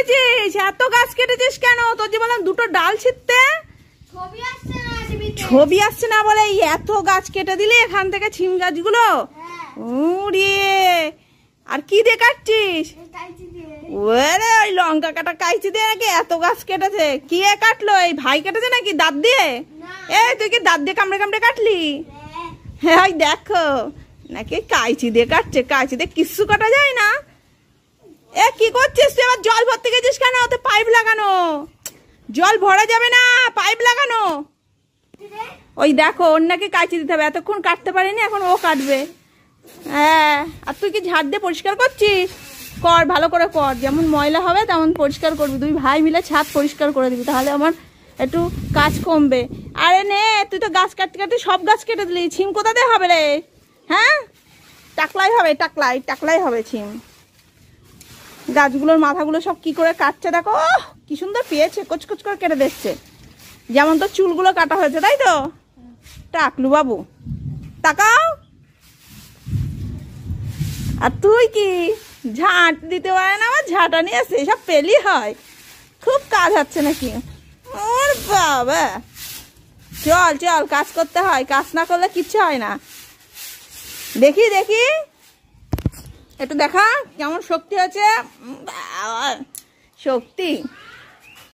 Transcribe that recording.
করেছিস? এত গাছ কেটেছিস কেন? তোর যে বললাম দুটো ডাল ছিঁড়তে, ছবি আসছে না বলে এই এত গাছ কেটে দিলি এখান থেকে ছিম গাছগুলো। ওরে, আর কি দিয়ে কাটছিস? ওরে ওই লঙ্কা কাটা কাইচি দিয়ে নাকি এত গাছ কেটেছে? কি কাটলো? এই ভাই কেটেছে নাকি দাঁত দিয়ে? এই তুই কি দাঁত দিয়ে কামড়ে কামড়ে কাটলি? হ্যাঁ দেখো নাকি কাইচি দিয়ে কাটছে। কাইচি দিয়ে কিচ্ছু কাটা যায় না। এ কি করছিস তুই? এবার জল ভরতে গেছিস কেন? ওতে পাইপ লাগানো, জল ভরা যাবে না, পাইপ লাগানো। ওই দেখো ওর নাকি কাইচি দিতে হবে, এতক্ষণ কাটতে পারিনি, এখন ও কাটবে। হ্যাঁ, আর তুই কি ঝাড় দিয়ে পরিষ্কার করছিস? কর, ভালো করে কর, যেমন ময়লা হবে তেমন পরিষ্কার করবি। দুই ভাই মিলে ছাদ পরিষ্কার করে দিবি, তাহলে আমার একটু কাজ কমবে। আরে নে, তুই তো গাছ কাটতে কাটতে সব গাছ কেটে দিলি, ছিম কোথা দিয়ে হবে রে? হ্যাঁ, টাকলাই হবে, টাকলাই হবে ছিম। গাছগুলোর মাথাগুলো সব কি করে কাটছে দেখো, কি সুন্দর পেয়েছে, কচকচ করে কেটে দিচ্ছে, যেমন তো চুলগুলো কাটা হয়েছে, তাই তো? টাকলু বাবু তাকাও। আর তুই কি ঝাঁট দিতে পারে না? আমার ঝাঁটা নিয়ে আসে, সব পেলি হয়, খুব কাজ হচ্ছে নাকি? ওর বাবা, চল চল, কাজ করতে হয়, কাজ না করলে কিচ্ছু হয় না। দেখি দেখি একটু দেখা কেমন শক্তি আছে। শক্তি